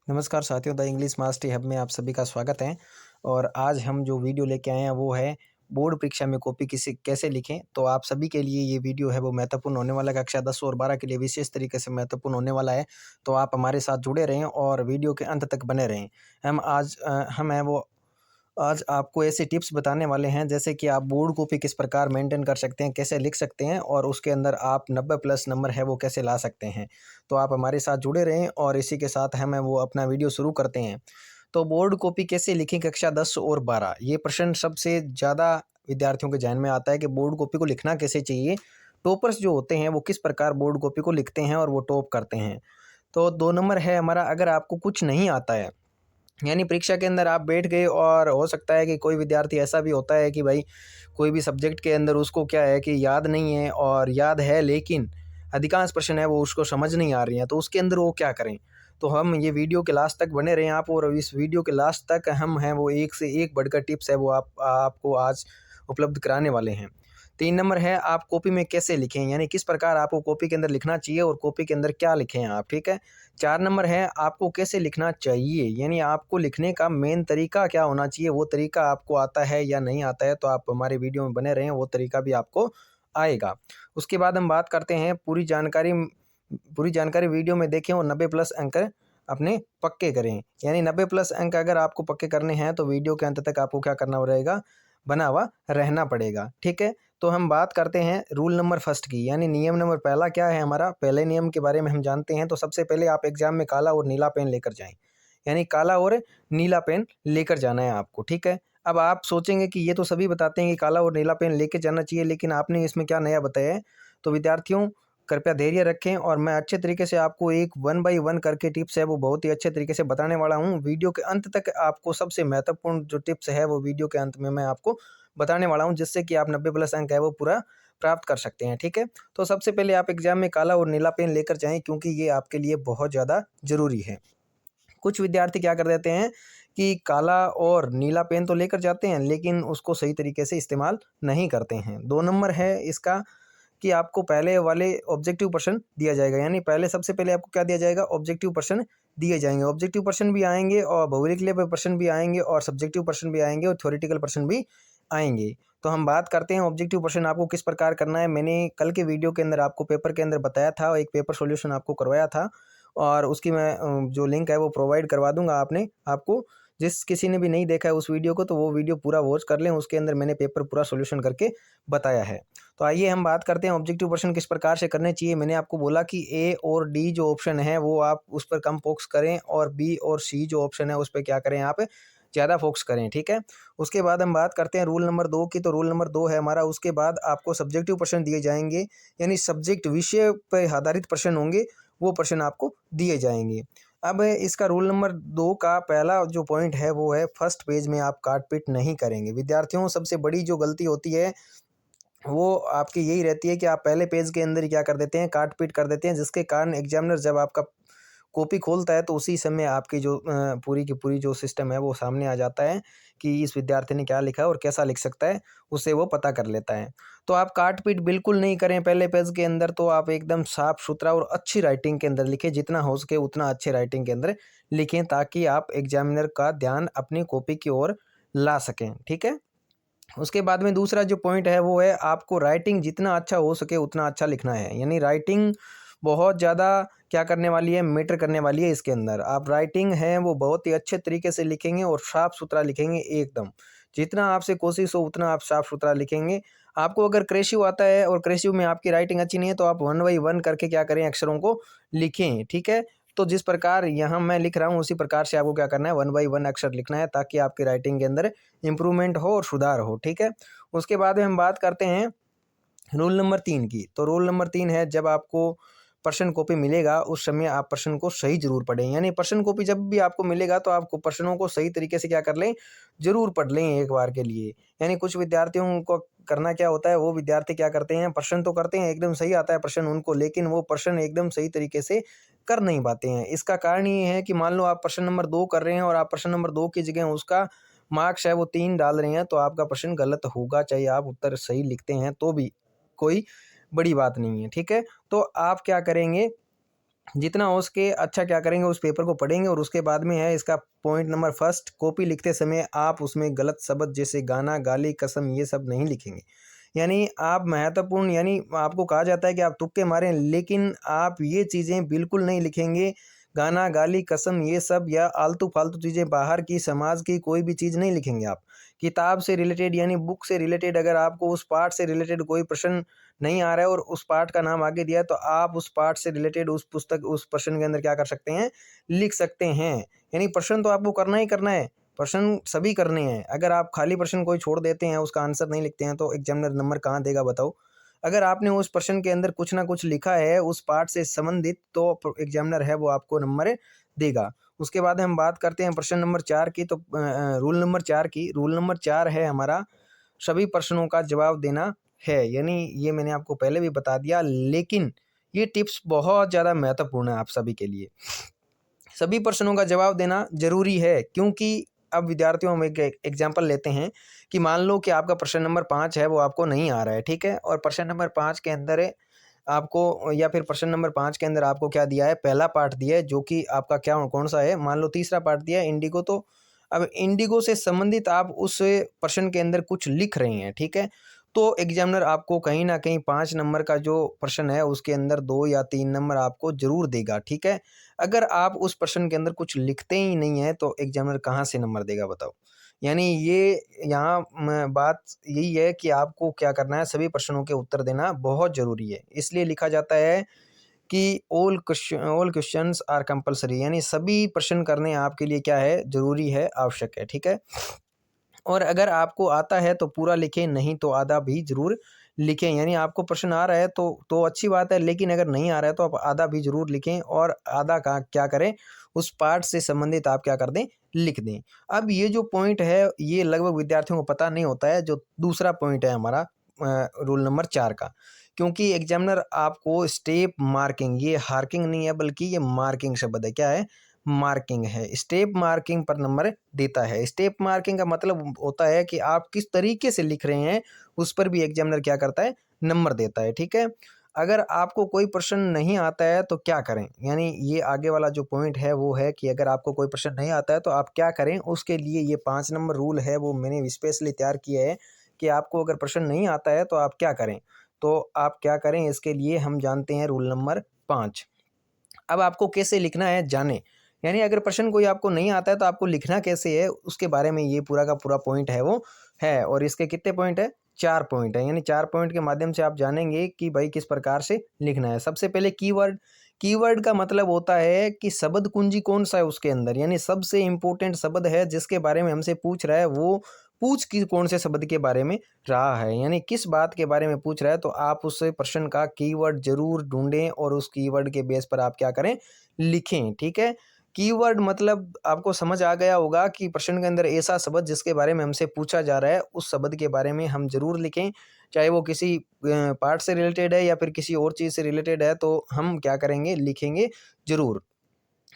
नमस्कार साथियों, the English mastery hub में आप सभी का स्वागत है। और आज हम जो वीडियो लेके आए हैं वो है बोर्ड परीक्षा में कॉपी किसी कैसे लिखें। तो आप सभी के लिए ये वीडियो है वो महत्वपूर्ण होने वाला है। कक्षा 10 और 12 के लिए विशेष तरीके से महत्वपूर्ण होने वाला है। तो आप हमारे साथ जुड़े रहें और वीडियो के अंत तक बने रहें। हम हैं वो आज आपको ऐसे टिप्स बताने वाले हैं जैसे कि आप बोर्ड कॉपी किस प्रकार मेंटेन कर सकते हैं, कैसे लिख सकते हैं और उसके अंदर आप 90 प्लस नंबर है वो कैसे ला सकते हैं। तो आप हमारे साथ जुड़े रहें और इसी के साथ हम वो अपना वीडियो शुरू करते हैं। तो बोर्ड कॉपी कैसे लिखें कक्षा 10 और 12, ये प्रश्न सबसे ज़्यादा विद्यार्थियों के ध्यान में आता है कि बोर्ड कॉपी को लिखना कैसे चाहिए। टॉपर्स जो होते हैं वो किस प्रकार बोर्ड कॉपी को लिखते हैं और वो टॉप करते हैं। तो 2 नंबर है हमारा, अगर आपको कुछ नहीं आता है, यानी परीक्षा के अंदर आप बैठ गए और हो सकता है कि कोई विद्यार्थी ऐसा भी होता है कि भाई कोई भी सब्जेक्ट के अंदर उसको क्या है कि याद नहीं है, और याद है लेकिन अधिकांश प्रश्न है वो उसको समझ नहीं आ रही हैं, तो उसके अंदर वो क्या करें। तो हम ये वीडियो के लास्ट तक बने रहें आप, और इस वीडियो के लास्ट तक हम हैं वो एक से एक बढ़कर टिप्स है वो आपको आज उपलब्ध कराने वाले हैं। 3 नंबर है आप कॉपी में कैसे लिखें, यानी किस प्रकार आपको कॉपी के अंदर लिखना चाहिए और कॉपी के अंदर क्या लिखें आप, ठीक है। 4 नंबर है आपको कैसे लिखना चाहिए, यानी आपको लिखने का मेन तरीका क्या होना चाहिए, वो तरीका आपको आता है या नहीं आता है। तो आप हमारे वीडियो में बने रहें, वो तरीका भी आपको आएगा। उसके बाद हम बात करते हैं पूरी जानकारी वीडियो में देखें और 90 प्लस अंक अपने पक्के करें। यानी 90 प्लस अंक अगर आपको पक्के करने हैं तो वीडियो के अंत तक आपको क्या करना रहेगा, बना हुआ रहना पड़ेगा, ठीक है। तो हम बात करते हैं रूल नंबर फर्स्ट की, यानी नियम नंबर पहला क्या है हमारा। पहले नियम के बारे में हम जानते हैं। तो सबसे पहले आप एग्जाम में काला और नीला पेन लेकर जाएं, यानी काला और नीला पेन लेकर जाना है आपको, ठीक है। अब आप सोचेंगे कि ये तो सभी बताते हैं कि काला और नीला पेन लेके जाना चाहिए, लेकिन आपने इसमें क्या नया बताया है। तो विद्यार्थियों कृपया धैर्य रखें और मैं अच्छे तरीके से आपको एक 1 बाई 1 करके टिप्स है वो बहुत ही अच्छे तरीके से बताने वाला हूँ। वीडियो के अंत तक आपको सबसे महत्वपूर्ण जो टिप्स है वो वीडियो के अंत में मैं आपको बताने वाला हूँ, जिससे कि आप 90 प्लस अंक है वो पूरा प्राप्त कर सकते हैं, ठीक है। तो सबसे पहले आप एग्जाम में काला और नीला पेन लेकर जाएं, क्योंकि ये आपके लिए बहुत ज़्यादा ज़रूरी है। कुछ विद्यार्थी क्या कर देते हैं कि काला और नीला पेन तो लेकर जाते हैं लेकिन उसको सही तरीके से इस्तेमाल नहीं करते हैं। 2 नंबर है इसका कि आपको पहले वाले ऑब्जेक्टिव प्रश्न दिया जाएगा, यानी पहले सबसे पहले आपको क्या दिया जाएगा, ऑब्जेक्टिव प्रश्न दिए जाएंगे। ऑब्जेक्टिव प्रश्न भी आएंगे और भौगोलिक लेवल प्रश्न भी आएंगे और सब्जेक्टिव प्रश्न भी आएंगे और थ्योरेटिकल प्रश्न भी आएंगे। तो हम बात करते हैं ऑब्जेक्टिव प्रश्न आपको किस प्रकार करना है। मैंने कल के वीडियो के अंदर आपको पेपर के अंदर बताया था, एक पेपर सॉल्यूशन आपको करवाया था, और उसकी मैं जो लिंक है वो प्रोवाइड करवा दूंगा आपने आपको। जिस किसी ने भी नहीं देखा है उस वीडियो को, तो वो वीडियो पूरा वॉच कर लें, उसके अंदर मैंने पेपर पूरा सॉल्यूशन करके बताया है। तो आइए हम बात करते हैं ऑब्जेक्टिव प्रश्न किस प्रकार से करने चाहिए। मैंने आपको बोला कि ए और डी जो ऑप्शन है वो आप उस पर कम फोकस करें, और बी और सी जो ऑप्शन है उस पर क्या करें, आप ज़्यादा फोकस करें, ठीक है। उसके बाद हम बात करते हैं रूल नंबर 2 की। तो रूल नंबर 2 है हमारा, उसके बाद आपको सब्जेक्टिव प्रश्न दिए जाएंगे, यानी सब्जेक्ट विषय पर आधारित प्रश्न होंगे, वो प्रश्न आपको दिए जाएंगे। अब इसका रूल नंबर 2 का पहला जो पॉइंट है वो है फर्स्ट पेज में आप काट पीट नहीं करेंगे। विद्यार्थियों सबसे बड़ी जो गलती होती है वो आपकी यही रहती है कि आप पहले पेज के अंदर ही क्या कर देते हैं, काट पीट कर देते हैं, जिसके कारण एग्जामिनर जब आपका कॉपी खोलता है तो उसी समय आपकी जो पूरी की पूरी जो सिस्टम है वो सामने आ जाता है कि इस विद्यार्थी ने क्या लिखा है और कैसा लिख सकता है, उसे वो पता कर लेता है। तो आप काट पीट बिल्कुल नहीं करें पहले पेज के अंदर। तो आप एकदम साफ सुथरा और अच्छी राइटिंग के अंदर लिखें, जितना हो सके उतना अच्छे राइटिंग के अंदर लिखें, ताकि आप एग्जामिनर का ध्यान अपनी कॉपी की ओर ला सकें, ठीक है। उसके बाद में दूसरा जो पॉइंट है वो है आपको राइटिंग जितना अच्छा हो सके उतना अच्छा लिखना है, यानी राइटिंग बहुत ज़्यादा क्या करने वाली है, मैटर करने वाली है इसके अंदर। आप राइटिंग है वो बहुत ही अच्छे तरीके से लिखेंगे और साफ़ सुथरा लिखेंगे एकदम। जितना आपसे कोशिश हो उतना आप साफ़ सुथरा लिखेंगे। आपको अगर क्रेसिव आता है और क्रेसिव में आपकी राइटिंग अच्छी नहीं है तो आप 1 बाई 1 करके क्या करें, अक्षरों को लिखें, ठीक है। तो जिस प्रकार यहाँ मैं लिख रहा हूँ उसी प्रकार से आपको क्या करना है, 1 बाई 1 अक्षर लिखना है, ताकि आपकी राइटिंग के अंदर इम्प्रूवमेंट हो और सुधार हो, ठीक है। उसके बाद में हम बात करते हैं रूल नंबर 3 की। तो रूल नंबर 3 है, जब आपको प्रश्न कॉपी मिलेगा उस समय आप प्रश्न को सही जरूर पढ़ें, यानी प्रश्न कॉपी जब भी आपको मिलेगा तो आपको प्रश्नों को सही तरीके से क्या कर लें, जरूर पढ़ लें एक बार के लिए। यानी कुछ विद्यार्थियों को करना क्या होता है, वो विद्यार्थी क्या करते हैं, प्रश्न तो करते हैं, एकदम सही आता है प्रश्न उनको, लेकिन वो प्रश्न एकदम सही तरीके से कर नहीं पाते हैं। इसका कारण ये है कि मान लो आप प्रश्न नंबर 2 कर रहे हैं और आप प्रश्न नंबर 2 की जगह उसका मार्क्स है वो 3 डाल रहे हैं, तो आपका प्रश्न गलत होगा, चाहे आप उत्तर सही लिखते हैं तो भी कोई बड़ी बात नहीं है, ठीक है। तो आप क्या करेंगे, जितना हो सके अच्छा क्या करेंगे, उस पेपर को पढ़ेंगे। और उसके बाद में है इसका पॉइंट नंबर फर्स्ट, कॉपी लिखते समय आप उसमें गलत शब्द जैसे गाना, गाली, कसम ये सब नहीं लिखेंगे। यानी आप महत्वपूर्ण, यानी आपको कहा जाता है कि आप तुक्के मारें, लेकिन आप ये चीज़ें बिल्कुल नहीं लिखेंगे। गाना, गाली, कसम ये सब या आलतू फालतू चीज़ें, बाहर की समाज की कोई भी चीज़ नहीं लिखेंगे आप। किताब से रिलेटेड यानी बुक से रिलेटेड, अगर आपको उस पार्ट से रिलेटेड कोई प्रश्न नहीं आ रहा है और उस पार्ट का नाम आगे दिया है, तो आप उस पार्ट से रिलेटेड उस पुस्तक, उस प्रश्न के अंदर क्या कर सकते हैं, लिख सकते हैं। यानी प्रश्न तो आपको करना ही करना है, प्रश्न सभी करने हैं। अगर आप खाली प्रश्न कोई छोड़ देते हैं, उसका आंसर नहीं लिखते हैं, तो एग्जामिनर नंबर कहाँ देगा बताओ। अगर आपने उस प्रश्न के अंदर कुछ ना कुछ लिखा है उस पार्ट से संबंधित, तो एग्जामिनर है वो आपको नंबर देगा। उसके बाद हम बात करते हैं प्रश्न नंबर 4 की। तो रूल नंबर 4 की, रूल नंबर 4 है हमारा सभी प्रश्नों का जवाब देना है। यानी ये मैंने आपको पहले भी बता दिया, लेकिन ये टिप्स बहुत ज़्यादा महत्वपूर्ण है आप सभी के लिए। सभी प्रश्नों का जवाब देना जरूरी है, क्योंकि अब विद्यार्थियों, हम एक एग्जाम्पल लेते हैं कि मान लो कि आपका प्रश्न नंबर 5 है वो आपको नहीं आ रहा है, ठीक है। और प्रश्न नंबर 5 के अंदर है आपको, या फिर प्रश्न नंबर 5 के अंदर आपको क्या दिया है, पहला पार्ट दिया है जो कि आपका क्या कौन सा है, मान लो तीसरा पार्ट दिया है इंडिगो। तो अब इंडिगो से संबंधित आप उस प्रश्न के अंदर कुछ लिख रहे हैं, ठीक है। तो एग्जामिनर आपको कहीं ना कहीं 5 नंबर का जो प्रश्न है उसके अंदर 2 या 3 नंबर आपको जरूर देगा, ठीक है। अगर आप उस प्रश्न के अंदर कुछ लिखते ही नहीं है तो एग्जामिनर कहाँ से नंबर देगा बताओ। यानी ये यहाँ बात यही है कि आपको क्या करना है, सभी प्रश्नों के उत्तर देना बहुत जरूरी है। इसलिए लिखा जाता है कि ऑल क्वेश्चंस आर कंपलसरी, यानी सभी प्रश्न करने आपके लिए क्या है, जरूरी है, आवश्यक है, ठीक है। और अगर आपको आता है तो पूरा लिखें, नहीं तो आधा भी जरूर लिखें। यानी आपको प्रश्न आ रहा है तो अच्छी बात है, लेकिन अगर नहीं आ रहा है तो आप आधा भी जरूर लिखें, और आधा का क्या करें, उस पार्ट से संबंधित आप क्या कर दें, लिख दें। अब ये जो पॉइंट है ये लगभग विद्यार्थियों को पता नहीं होता है, जो दूसरा पॉइंट है हमारा रूल नंबर 4 का। क्योंकि एग्जामिनर आपको स्टेप मार्किंग, ये हार्किंग नहीं है बल्कि ये मार्किंग शब्द है, क्या है, मार्किंग है, स्टेप मार्किंग पर नंबर देता है। स्टेप मार्किंग का मतलब होता है कि आप किस तरीके से लिख रहे हैं उस पर भी एग्जामिनर क्या करता है, नंबर देता है, ठीक है। अगर आपको कोई प्रश्न नहीं आता है तो क्या करें, यानी ये आगे वाला जो पॉइंट है वो है कि अगर आपको कोई प्रश्न नहीं आता है तो आप क्या करें, उसके लिए ये 5 नंबर रूल है वो मैंने स्पेशली तैयार किया है कि आपको अगर प्रश्न नहीं आता है तो आप क्या करें। तो आप क्या करें, इसके लिए हम जानते हैं रूल नंबर 5। अब आपको कैसे लिखना है जाने, यानी अगर प्रश्न कोई आपको नहीं आता है तो आपको लिखना कैसे है उसके बारे में ये पूरा का पूरा पॉइंट है वो है। और इसके कितने पॉइंट है, 4 पॉइंट है। यानी 4 पॉइंट के माध्यम से आप जानेंगे कि भाई किस प्रकार से लिखना है। सबसे पहले कीवर्ड। कीवर्ड का मतलब होता है कि शब्द कुंजी कौन सा है उसके अंदर, यानी सबसे इंपॉर्टेंट शब्द है जिसके बारे में हमसे पूछ रहा है, वो पूछ की कौन से शब्द के बारे में रहा है, यानी किस बात के बारे में पूछ रहा है, तो आप उस प्रश्न का कीवर्ड जरूर ढूंढें और उस कीवर्ड के बेस पर आप क्या करें, लिखें, ठीक है। कीवर्ड मतलब आपको समझ आ गया होगा कि प्रश्न के अंदर ऐसा शब्द जिसके बारे में हमसे पूछा जा रहा है उस शब्द के बारे में हम जरूर लिखें, चाहे वो किसी पार्ट से रिलेटेड है या फिर किसी और चीज़ से रिलेटेड है, तो हम क्या करेंगे, लिखेंगे जरूर।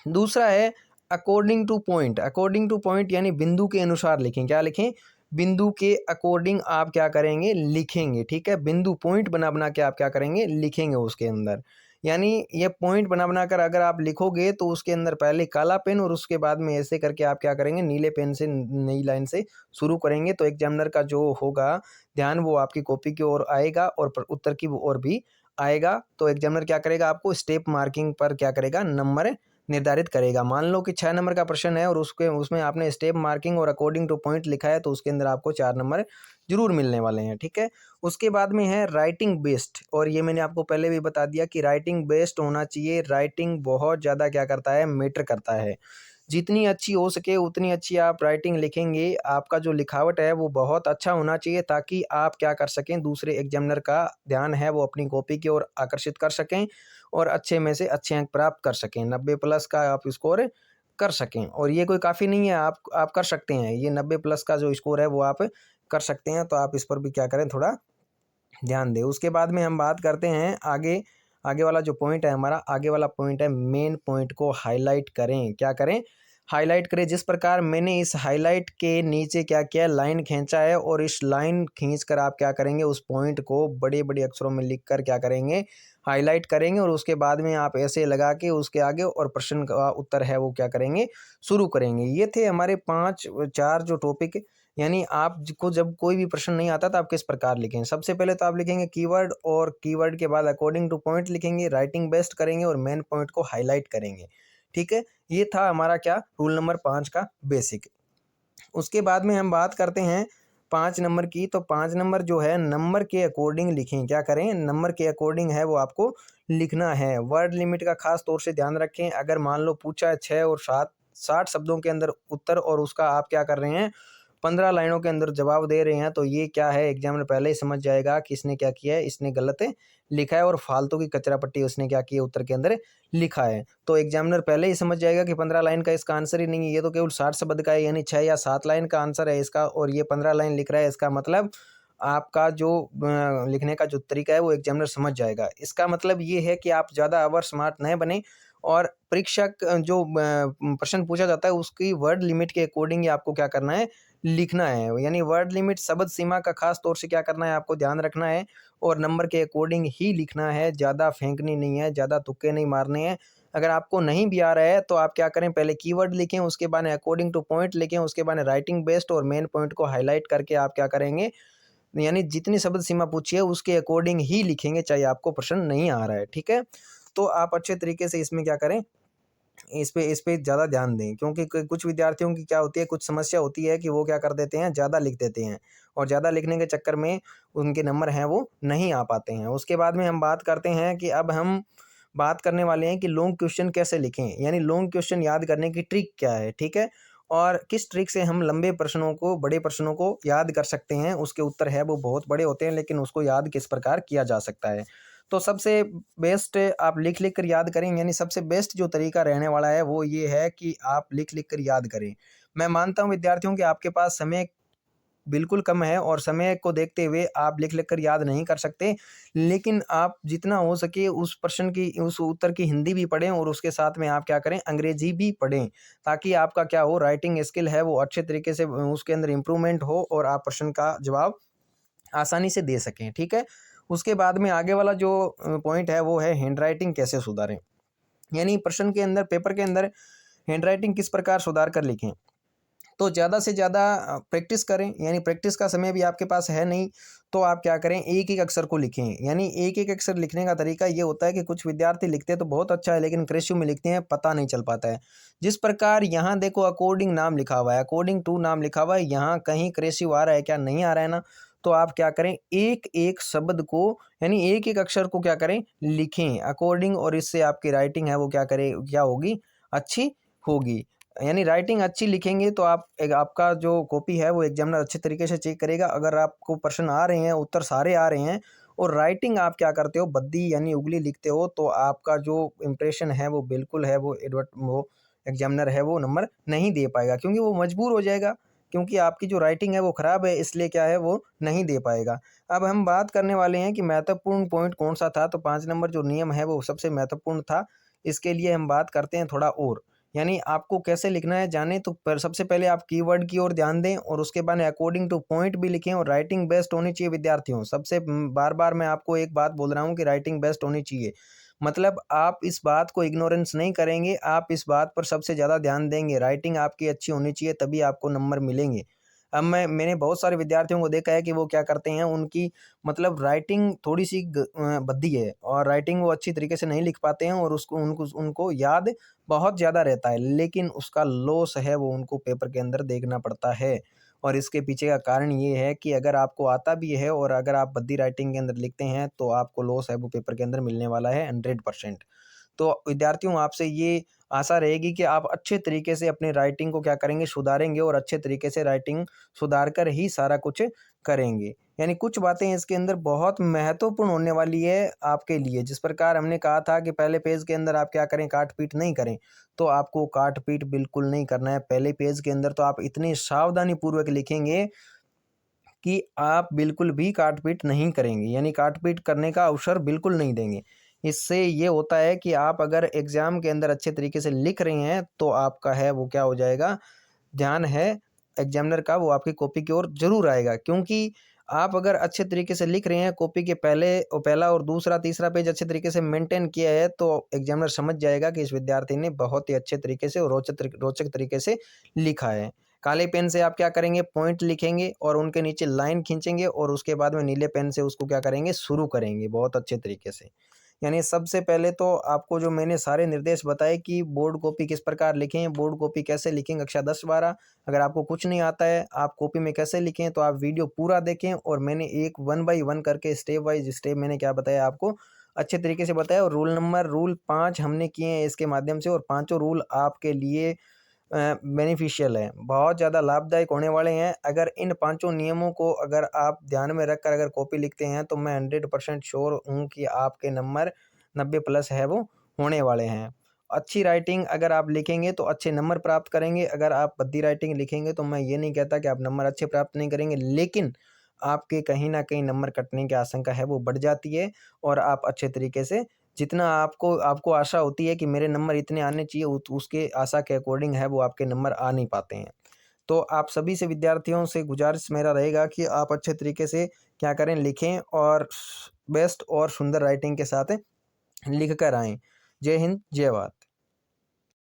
दूसरा है according two point. According two point यानी बिंदु के अनुसार लिखें, क्या लिखें, बिंदु के अकॉर्डिंग आप क्या करेंगे, लिखेंगे, ठीक है। बिंदु पॉइंट बना बना के आप क्या करेंगे, लिखेंगे उसके अंदर। यानी ये पॉइंट बना बना कर अगर आप लिखोगे तो उसके अंदर पहले काला पेन और उसके बाद में ऐसे करके आप क्या करेंगे, नीले पेन से नई लाइन से शुरू करेंगे, तो एग्जामिनर का जो होगा ध्यान वो आपकी कॉपी की ओर आएगा और उत्तर की ओर भी आएगा। तो एग्जामिनर क्या करेगा, आपको स्टेप मार्किंग पर क्या करेगा, नंबर निर्धारित करेगा। मान लो कि 6 नंबर का प्रश्न है और उसके उसमें आपने स्टेप मार्किंग और अकॉर्डिंग टू पॉइंट लिखा है, तो उसके अंदर आपको 4 नंबर जरूर मिलने वाले हैं, ठीक है। उसके बाद में है राइटिंग बेस्ड, और ये मैंने आपको पहले भी बता दिया कि राइटिंग बेस्ड होना चाहिए। राइटिंग बहुत ज़्यादा क्या करता है, मैटर करता है। जितनी अच्छी हो सके उतनी अच्छी आप राइटिंग लिखेंगे, आपका जो लिखावट है वो बहुत अच्छा होना चाहिए, ताकि आप क्या कर सकें, दूसरे एग्जामिनर का ध्यान है वो अपनी कॉपी की ओर आकर्षित कर सकें और अच्छे में से अच्छे अंक प्राप्त कर सकें, 90 प्लस का आप स्कोर कर सकें। और ये कोई काफ़ी नहीं है, आप कर सकते हैं, ये 90 प्लस का जो स्कोर है वो आप कर सकते हैं। तो आप इस पर भी क्या करें, थोड़ा ध्यान दें। उसके बाद में हम बात करते हैं आगे। आगे वाला जो पॉइंट है हमारा, आगे वाला पॉइंट है मेन पॉइंट को हाईलाइट करें, क्या करें, हाईलाइट करें। जिस प्रकार मैंने इस हाईलाइट के नीचे क्या किया, लाइन खींचा है, और इस लाइन खींच कर आप क्या करेंगे, उस पॉइंट को बड़े बड़े अक्षरों में लिख कर क्या करेंगे, हाईलाइट करेंगे और उसके बाद में आप ऐसे लगा के उसके आगे और प्रश्न का उत्तर है वो क्या करेंगे, शुरू करेंगे। ये थे हमारे 4 जो टॉपिक। यानी आपको जब कोई भी प्रश्न नहीं आता तो आप किस प्रकार लिखें। सबसे पहले तो आप लिखेंगे कीवर्ड और कीवर्ड के बाद अकॉर्डिंग टू पॉइंट लिखेंगे, राइटिंग बेस्ट करेंगे और मेन पॉइंट को हाईलाइट करेंगे। ठीक है, ये था हमारा क्या रूल नंबर 5 का बेसिक। उसके बाद में हम बात करते हैं 5 नंबर की। तो 5 नंबर जो है नंबर के अकॉर्डिंग लिखें। क्या करें, नंबर के अकॉर्डिंग है वो आपको लिखना है। वर्ड लिमिट का खास तौर से ध्यान रखें। अगर मान लो पूछा है 6 और 60 शब्दों के अंदर उत्तर और उसका आप क्या कर रहे हैं 15 लाइनों के अंदर जवाब दे रहे हैं, तो ये क्या है, एग्जामिनर पहले ही समझ जाएगा कि इसने क्या किया है, इसने गलत लिखा है और फालतू की कचरा पट्टी उसने क्या की है उत्तर के अंदर लिखा है। तो एग्जामिनर पहले ही समझ जाएगा कि 15 लाइन का इसका आंसर ही नहीं है, ये तो केवल 60 शब्द का है, यानी 6 या 7 लाइन का आंसर है इसका और ये 15 लाइन लिख रहा है। इसका मतलब आपका जो लिखने का जो तरीका है वो एग्जामिनर समझ जाएगा। इसका मतलब ये है कि आप ज़्यादा ओवर स्मार्ट न बने और परीक्षा जो प्रश्न पूछा जाता है उसकी वर्ड लिमिट के अकॉर्डिंग ही आपको क्या करना है, लिखना है। यानी वर्ड लिमिट शब्द सीमा का खास तौर से क्या करना है, आपको ध्यान रखना है और नंबर के अकॉर्डिंग ही लिखना है। ज़्यादा फेंकनी नहीं है, ज़्यादा तुक्के नहीं मारने हैं। अगर आपको नहीं भी आ रहा है तो आप क्या करें, पहले कीवर्ड लिखें, उसके बाद अकॉर्डिंग टू पॉइंट लिखें, उसके बाद राइटिंग बेस्ट और मेन पॉइंट को हाईलाइट करके आप क्या करेंगे, यानी जितनी शब्द सीमा पूछी है उसके अकॉर्डिंग ही लिखेंगे, चाहे आपको प्रश्न नहीं आ रहा है। ठीक है, तो आप अच्छे तरीके से इसमें क्या करें, इस पे ज़्यादा ध्यान दें। क्योंकि कुछ विद्यार्थियों की क्या होती है, कुछ समस्या होती है कि वो क्या कर देते हैं, ज़्यादा लिख देते हैं और ज़्यादा लिखने के चक्कर में उनके नंबर हैं वो नहीं आ पाते हैं। उसके बाद में हम बात करते हैं कि अब हम बात करने वाले हैं कि लॉन्ग क्वेश्चन कैसे लिखें, यानी लॉन्ग क्वेश्चन याद करने की ट्रिक क्या है। ठीक है, और किस ट्रिक से हम लंबे प्रश्नों को, बड़े प्रश्नों को याद कर सकते हैं। उसके उत्तर है वो बहुत बड़े होते हैं लेकिन उसको याद किस प्रकार किया जा सकता है। तो सबसे बेस्ट आप लिख लिख कर याद करें, यानी सबसे बेस्ट जो तरीका रहने वाला है वो ये है कि आप लिख लिख कर याद करें। मैं मानता हूँ विद्यार्थियों कि आपके पास समय बिल्कुल कम है और समय को देखते हुए आप लिख लिख कर याद नहीं कर सकते, लेकिन आप जितना हो सके उस प्रश्न की, उस उत्तर की हिंदी भी पढ़ें और उसके साथ में आप क्या करें, अंग्रेजी भी पढ़ें, ताकि आपका क्या हो, राइटिंग स्किल है वो अच्छे तरीके से उसके अंदर इम्प्रूवमेंट हो और आप प्रश्न का जवाब आसानी से दे सकें। ठीक है, उसके बाद में आगे वाला जो पॉइंट है वो है हैंड राइटिंग कैसे सुधारें। यानी प्रश्न के अंदर, पेपर के अंदर हैंड राइटिंग किस प्रकार सुधार कर लिखें। तो ज़्यादा से ज़्यादा प्रैक्टिस करें। यानी प्रैक्टिस का समय भी आपके पास है नहीं, तो आप क्या करें, एक एक अक्षर को लिखें। यानी एक एक अक्षर लिखने का तरीका ये होता है कि कुछ विद्यार्थी लिखते तो बहुत अच्छा है लेकिन क्रेशियो में लिखते हैं, पता नहीं चल पाता है। जिस प्रकार यहाँ देखो अकॉर्डिंग नाम लिखा हुआ है, अकॉर्डिंग टू नाम लिखा हुआ है, यहाँ कहीं क्रेशियो आ रहा है क्या, नहीं आ रहा है ना। तो आप क्या करें, एक एक शब्द को, यानी एक एक अक्षर को क्या करें, लिखें अकॉर्डिंग, और इससे आपकी राइटिंग है वो क्या करे, क्या होगी, अच्छी होगी। यानी राइटिंग अच्छी लिखेंगे तो आपका जो कॉपी है वो एग्जामिनर अच्छे तरीके से चेक करेगा। अगर आपको प्रश्न आ रहे हैं, उत्तर सारे आ रहे हैं और राइटिंग आप क्या करते हो, बद्दी यानी उगली लिखते हो, तो आपका जो इम्प्रेशन है वो बिल्कुल है वो एग्जामिनर है वो नंबर नहीं दे पाएगा, क्योंकि वो मजबूर हो जाएगा, क्योंकि आपकी जो राइटिंग है वो ख़राब है, इसलिए क्या है वो नहीं दे पाएगा। अब हम बात करने वाले हैं कि महत्वपूर्ण पॉइंट कौन सा था। तो 5 नंबर जो नियम है वो सबसे महत्वपूर्ण था। इसके लिए हम बात करते हैं थोड़ा और, यानी आपको कैसे लिखना है जाने। तो सबसे पहले आप कीवर्ड की ओर ध्यान दें और उसके बाद अकॉर्डिंग टू पॉइंट भी लिखें और राइटिंग बेस्ट होनी चाहिए विद्यार्थियों। सबसे बार बार मैं आपको एक बात बोल रहा हूँ कि राइटिंग बेस्ट होनी चाहिए। मतलब आप इस बात को इग्नोरेंस नहीं करेंगे, आप इस बात पर सबसे ज़्यादा ध्यान देंगे। राइटिंग आपकी अच्छी होनी चाहिए, तभी आपको नंबर मिलेंगे। अब मैंने बहुत सारे विद्यार्थियों को देखा है कि वो क्या करते हैं, उनकी मतलब राइटिंग थोड़ी सी भद्दी है और राइटिंग वो अच्छी तरीके से नहीं लिख पाते हैं और उसको उनको उनको याद बहुत ज़्यादा रहता है, लेकिन उसका लॉस है वो उनको पेपर के अंदर देखना पड़ता है। और इसके पीछे का कारण ये है कि अगर आपको आता भी है और अगर आप भद्दी राइटिंग के अंदर लिखते हैं तो आपको लॉस है वो पेपर के अंदर मिलने वाला है 100%। तो विद्यार्थियों आपसे ये आशा रहेगी कि आप अच्छे तरीके से अपनी राइटिंग को क्या करेंगे, सुधारेंगे और अच्छे तरीके से राइटिंग सुधार कर ही सारा कुछ करेंगे। यानी कुछ बातें इसके अंदर बहुत महत्वपूर्ण होने वाली है आपके लिए। जिस प्रकार हमने कहा था कि पहले पेज के अंदर आप क्या करें, काट पीट नहीं करें, तो आपको काट पीट बिल्कुल नहीं करना है। पहले पेज के अंदर तो आप इतनी सावधानी पूर्वक लिखेंगे कि आप बिल्कुल भी काट पीट नहीं करेंगे, यानी काट पीट करने का अवसर बिल्कुल नहीं देंगे। इससे ये होता है कि आप अगर एग्ज़ाम के अंदर अच्छे तरीके से लिख रहे हैं तो आपका है वो क्या हो जाएगा, ध्यान है एग्जामिनर का वो आपकी कॉपी की ओर ज़रूर आएगा। क्योंकि आप अगर अच्छे तरीके से लिख रहे हैं, कॉपी के पहला और दूसरा तीसरा पेज अच्छे तरीके से मेंटेन किया है, तो एग्जामिनर समझ जाएगा कि इस विद्यार्थी ने बहुत ही अच्छे तरीके से और रोचक तरीके से लिखा है। काले पेन से आप क्या करेंगे, पॉइंट लिखेंगे और उनके नीचे लाइन खींचेंगे और उसके बाद में नीले पेन से उसको क्या करेंगे, शुरू करेंगे बहुत अच्छे तरीके से। यानी सबसे पहले तो आपको जो मैंने सारे निर्देश बताए कि बोर्ड कॉपी किस प्रकार लिखें, बोर्ड कॉपी कैसे लिखेंगे कक्षा 10-12। अगर आपको कुछ नहीं आता है आप कॉपी में कैसे लिखें, तो आप वीडियो पूरा देखें और मैंने एक 1 बाई 1 करके स्टेप वाइज स्टेप मैंने क्या बताया आपको अच्छे तरीके से बताया। और रूल 5 हमने किए हैं इसके माध्यम से, और पाँचों रूल आपके लिए बेनिफिशियल है, बहुत ज़्यादा लाभदायक होने वाले हैं। अगर इन पाँचों नियमों को अगर आप ध्यान में रखकर अगर कॉपी लिखते हैं तो मैं 100% श्योर हूँ कि आपके नंबर 90 प्लस है वो होने वाले हैं। अच्छी राइटिंग अगर आप लिखेंगे तो अच्छे नंबर प्राप्त करेंगे। अगर आप भद्दी राइटिंग लिखेंगे तो मैं ये नहीं कहता कि आप नंबर अच्छे प्राप्त नहीं करेंगे, लेकिन आपके कहीं न कहीं नंबर कटने की आशंका है वो बढ़ जाती है। और आप अच्छे तरीके से जितना आपको आपको आशा होती है कि मेरे नंबर इतने आने चाहिए, उसके आशा के अकॉर्डिंग है वो आपके नंबर आ नहीं पाते हैं। तो आप सभी से विद्यार्थियों से गुजारिश मेरा रहेगा कि आप अच्छे तरीके से क्या करें, लिखें और बेस्ट और सुंदर राइटिंग के साथ लिख कर आएँ। जय हिंद, जय भारत।